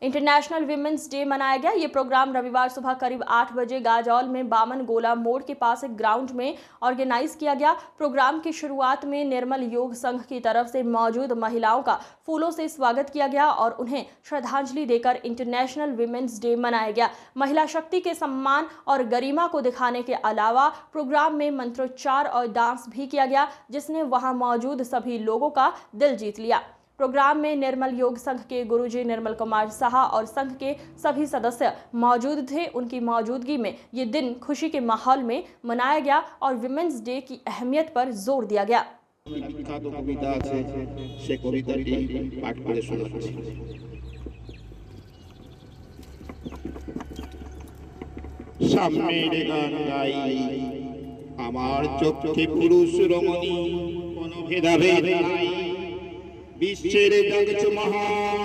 International women's day मनाया गया। ये प्रोग्राम रविवार सुबह करीब 8 बजे गाजौल में बामन गोला मोड़ के पास एक ग्राउंड में ऑर्गेनाइज किया गया। प्रोग्राम की शुरुआत में निर्मल योग संघ की तरफ से मौजूद महिलाओं का फूलों से स्वागत किया गया और उन्हें श्रद्धांजलि देकर इंटरनेशनल विमेंस डे मनाया गया। महिला शक्ति के सम्मान और गरिमा को दिखाने के अलावा प्रोग्राम में मंत्रोच्चार और डांस भी किया गया, जिसने वहां मौजूद सभी लोगों का दिल जीत लिया। प्रोग्राम में निर्मल योग संघ के गुरुजी निर्मल कुमार साहा और संघ के सभी सदस्य मौजूद थे। उनकी मौजूदगी में ये दिन खुशी के माहौल में मनाया गया और विमेंस डे की अहमियत पर जोर दिया गया। বিশ্বের জগৎ মহান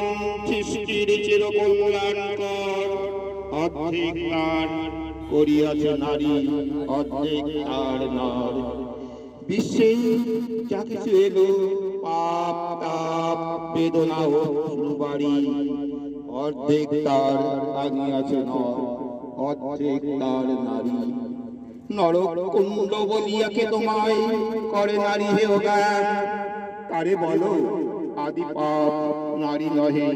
সৃষ্টির চিরকল্যাণকর অর্ধেক প্রাণ করিয়াছে নারী অর্ধেক তার নর। বিশ্বে যা কিছু এলো পাপ তাপ বেদনা ও সুবাড়ি অর্ধেক তার আনিয়াছে নর অর্ধেক তার নারী। নরক কুণ্ড বলিয়াকে তোমায় করে নারী হেয় জ্ঞান, তারে বলো আদি পাপ নারী নহে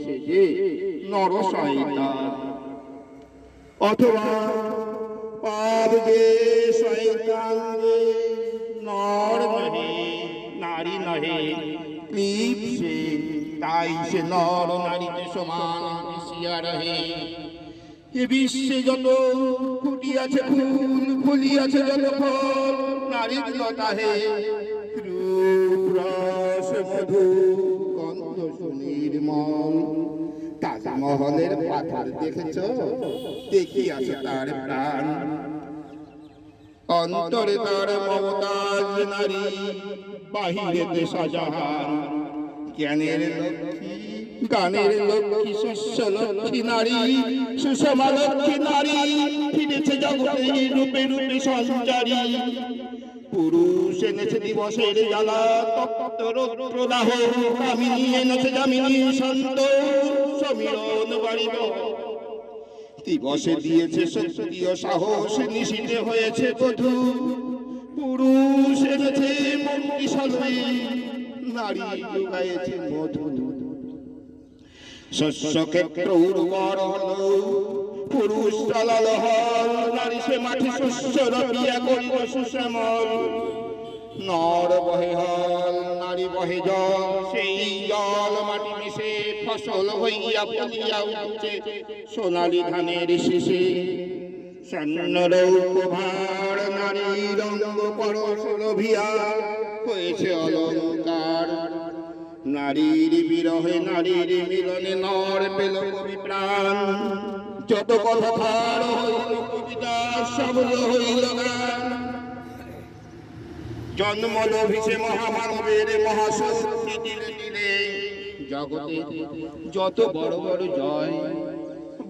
সে যে নর শয়তান। অথবা পাপ যে শয়তান যে নর নহে নারী নহে ক্লীব সে, তাই সে নর নারীতে সমান মিশিয়া রহে। এ বিশ্বে যত ফুটিয়াছে ফুল ফুলিয়াছে যত ফল নারীর লতাহে রূপ রস মধু গন্ধ সুনির্মল। তাজমহলের পাথর দেখেছ দেখিয়াছে তার প্রাণ, অন্তরে তার মমতাজ নারী বাহিরেতে শাহজাহান। জ্ঞানের লক্ষ্মী গানের লক্ষ্মী শস্য লক্ষ্মী নারী সুষমা লক্ষ্মী নারী ফিরেছে জগতে রূপে রূপে সঞ্চারী। পুরুষ এনেছে দিবসের জ্বালা তপ্ত রৌদ্র দাহ, কামিনী এনেছে যামিনী শান্ত সমীরণ বাড়িব। দিবসে দিয়েছে শক্তি ও সাহস নিশীথে হয়েছে বধূ। পুরুষ এনেছে মন্ত্রিশালী নারী যোগায়েছে মধু। শস্য ক্ষেত্র উর্বর হল পুরুষ চালাল হল, নারী সে মাঠে শস্য রপিয়া করিব সুশ্যামল। নর বহে হল নারী বহে জল, সেই জল মাটি মিশে ফসল হইয়া ফলিয়া উঠছে সোনালী ধানের শীষে। স্বর্ণরৌপ্য ভার নারীর অঙ্গ পরশ লোভিয়া হয়েছে অলঙ্কার। নারীর বিরহে নারীর মিলনে নর পেল কবি প্রাণ। যত কথা ভার হইল কবিতা শব্দ হইল গান। জন্ম লভিছে মহামানবের মহাশক্তি দিলে দিলে। জগতে যত বড় বড় জয়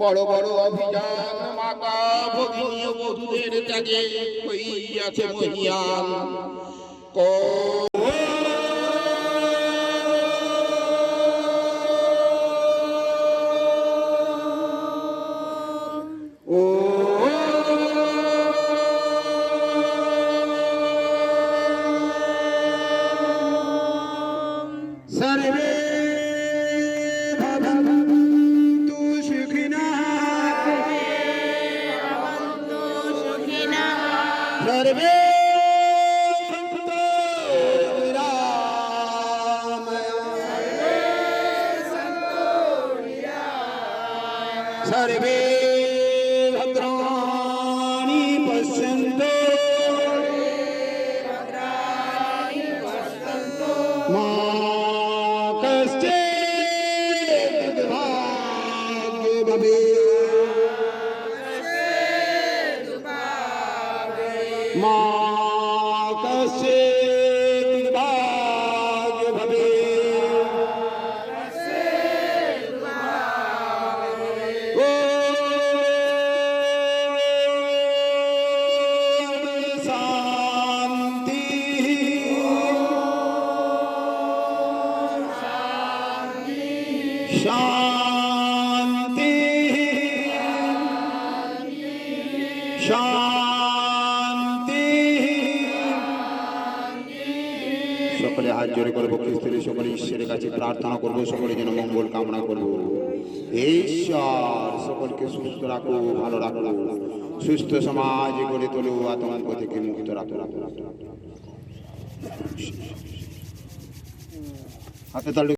বড় বড় অভিযান মাতা ভগিনী ও বধূদের ত্যাগে হইয়াছে মহিয়ান। सर्वे भवन्तु सुखिनः सर्वे सन्तु निरामया सर्वे भद्राणि पश्यन्तु मा कश्चित् दुर्भाग्यो भवेत् मा कश्चित् दुर्भाग्यो भवेत्। ॐ সকলে হাত জোরে করবো, খ্রিস্টের সকলে ঈশ্বরের কাছে প্রার্থনা করবো, সকলে যেন মঙ্গল কামনা করবো। হে ঈশ্বর, সকলকে সুস্থ রাখো, ভালো রাখো, সুস্থ সমাজ গড়ে তোলো, আতঙ্ক থেকে মুক্ত রাখো। হাতে তালি।